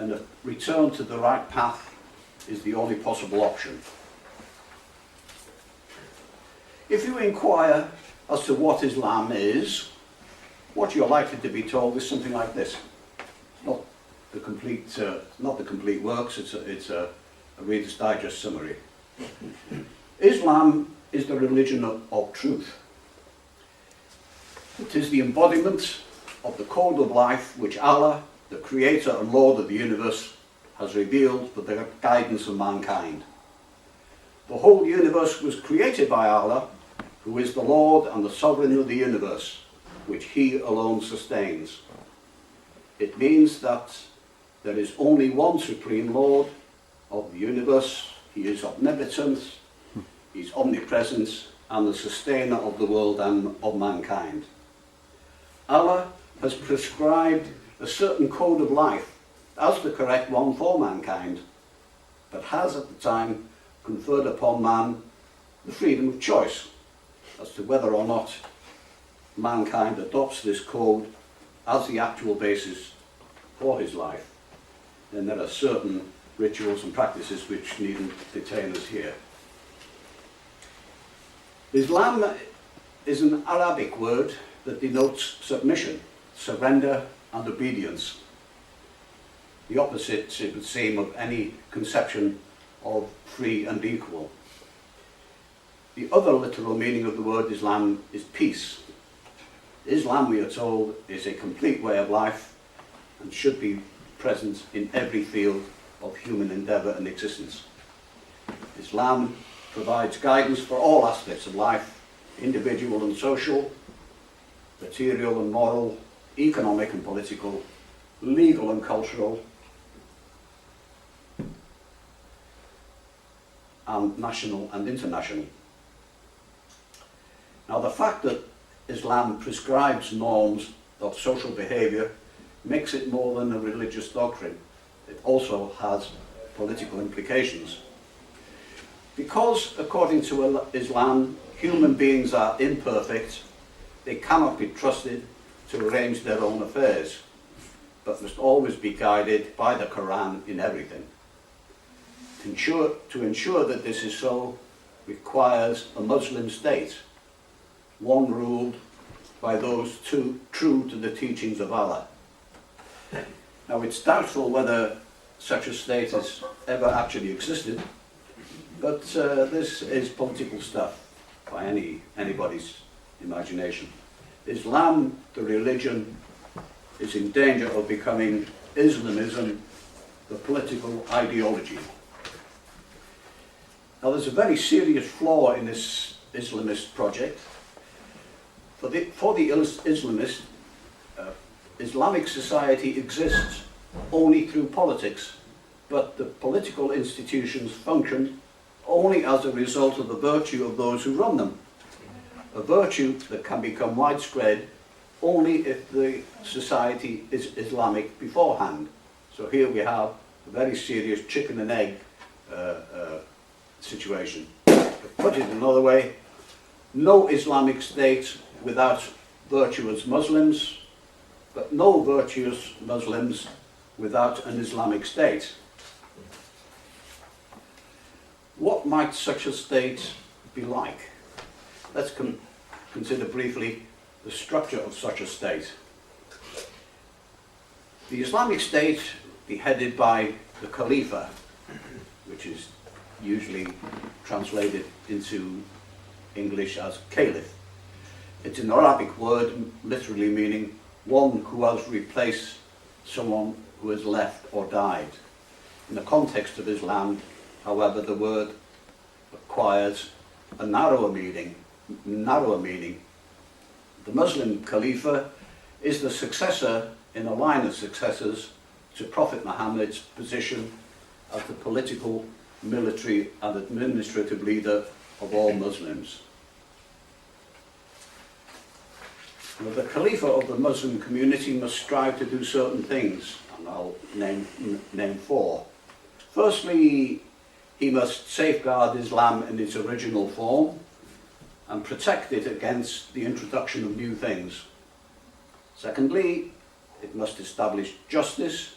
and a return to the right path is the only possible option. If you inquire as to what Islam is, what you're likely to be told is something like this. Not the complete works, it's a Reader's Digest summary. Islam is the religion of truth. It is the embodiment of the code of life which Allah, the creator and Lord of the universe, has revealed for the guidance of mankind. The whole universe was created by Allah, who is the Lord and the sovereign of the universe, which He alone sustains. It means that there is only one supreme Lord of the universe. He is omnipotent, He is omnipresent, and the sustainer of the world and of mankind. Allah has prescribed a certain code of life as the correct one for mankind, but has at the time conferred upon man the freedom of choice as to whether or not mankind adopts this code as the actual basis for his life. Then there are certain rituals and practices which needn't detain us here. Islam is an Arabic word that denotes submission, surrender and obedience. The opposite, it would seem, of any conception of free and equal. The other literal meaning of the word Islam is peace. Islam, we are told, is a complete way of life and should be present in every field of human endeavour and existence. Islam provides guidance for all aspects of life, individual and social, material and moral, economic and political, legal and cultural, and national and international. Now, the fact that Islam prescribes norms of social behaviour makes it more than a religious doctrine. It also has political implications. Because, according to Islam, human beings are imperfect, they cannot be trusted to arrange their own affairs, but must always be guided by the Quran in everything. To ensure that this is so requires a Muslim state, one ruled by those true to the teachings of Allah. Now, it's doubtful whether such a state has ever actually existed, but this is political stuff by anybody's imagination. Islam, the religion, is in danger of becoming Islamism, the political ideology. Now, there's a very serious flaw in this Islamist project. For the Islamist, Islamic society exists only through politics, but the political institutions function only as a result of the virtue of those who run them. A virtue that can become widespread only if the society is Islamic beforehand. So here we have a very serious chicken and egg situation. To put it another way, no Islamic state without virtuous Muslims, but no virtuous Muslims without an Islamic state. What might such a state be like? Let's consider briefly the structure of such a state. The Islamic State, be headed by the Khalifa, which is usually translated into English as Caliph. It's an Arabic word literally meaning one who has replaced someone who has left or died. In the context of Islam, however, the word acquires a narrower meaning. The Muslim Khalifa is the successor in a line of successors to Prophet Muhammad's position as the political, military and administrative leader of all Muslims. Now, the Khalifa of the Muslim community must strive to do certain things, and I'll name four. Firstly, he must safeguard Islam in its original form and protect it against the introduction of new things. Secondly, it must establish justice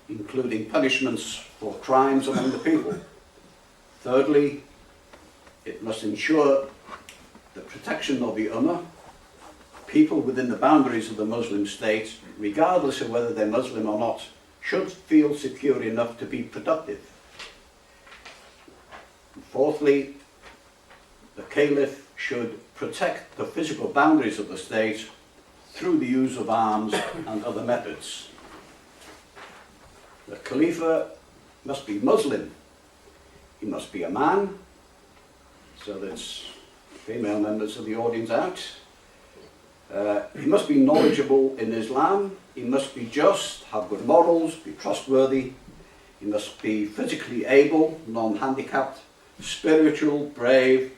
including punishments for crimes among the people. Thirdly, it must ensure the protection of the Ummah, people within the boundaries of the Muslim state, regardless of whether they're Muslim or not, should feel secure enough to be productive. And fourthly, the Caliph should protect the physical boundaries of the state through the use of arms and other methods. The Khalifa must be Muslim. He must be a man, so there's female members of the audience out. He must be knowledgeable in Islam. He must be just, have good morals, be trustworthy. He must be physically able, non-handicapped, spiritual, brave,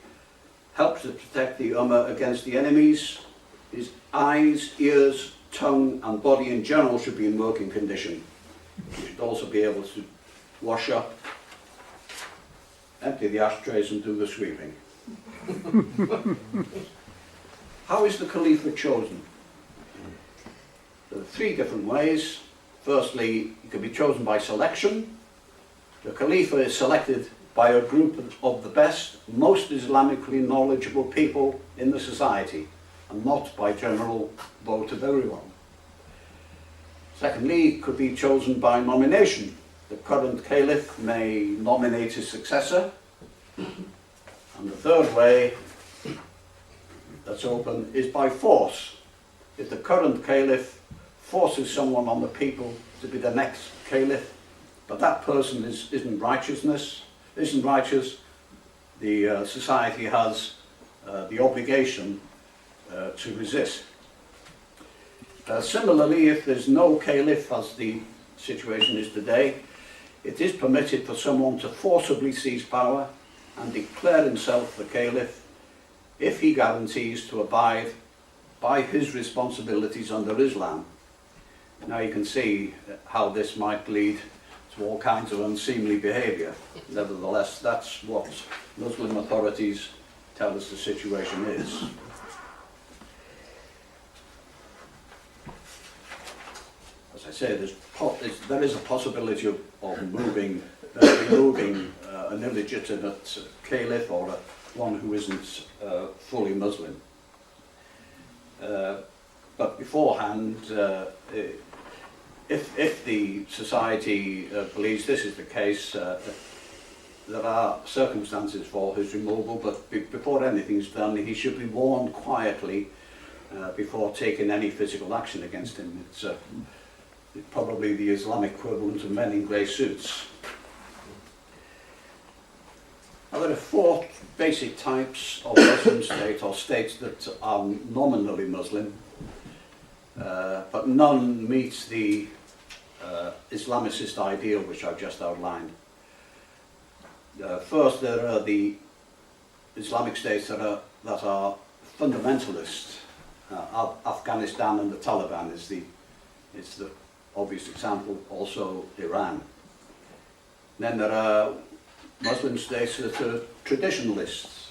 help to protect the Ummah against the enemies. His eyes, ears, tongue and body in general should be in working condition. He should also be able to wash up, empty the ashtrays and do the sweeping. How is the Khalifa chosen? There are three different ways. Firstly, he can be chosen by selection. The Khalifa is selected by a group of the best, most Islamically knowledgeable people in the society, and not by general vote of everyone. Secondly, he could be chosen by nomination. The current Caliph may nominate his successor. And the third way that's open is by force. If the current Caliph forces someone on the people to be the next Caliph, but that person isn't righteous, the society has the obligation to resist. Similarly, if there's no Caliph, as the situation is today, it is permitted for someone to forcibly seize power and declare himself the Caliph if he guarantees to abide by his responsibilities under Islam. Now you can see how this might lead to all kinds of unseemly behaviour. Nevertheless, that's what Muslim authorities tell us the situation is. As I say, there is a possibility of removing an illegitimate caliph or one who isn't fully Muslim. But beforehand, if the society believes this is the case, there are circumstances for his removal, but before anything's done, he should be warned quietly before taking any physical action against him. It's probably the Islamic equivalent of men in grey suits. Now, there are four basic types of Muslim state, or states that are nominally Muslim, but none meets the Islamicist ideal which I've just outlined. First, there are the Islamic states that are fundamentalist. Afghanistan and the Taliban is the obvious example, also Iran. Then there are Muslim states that are traditionalists.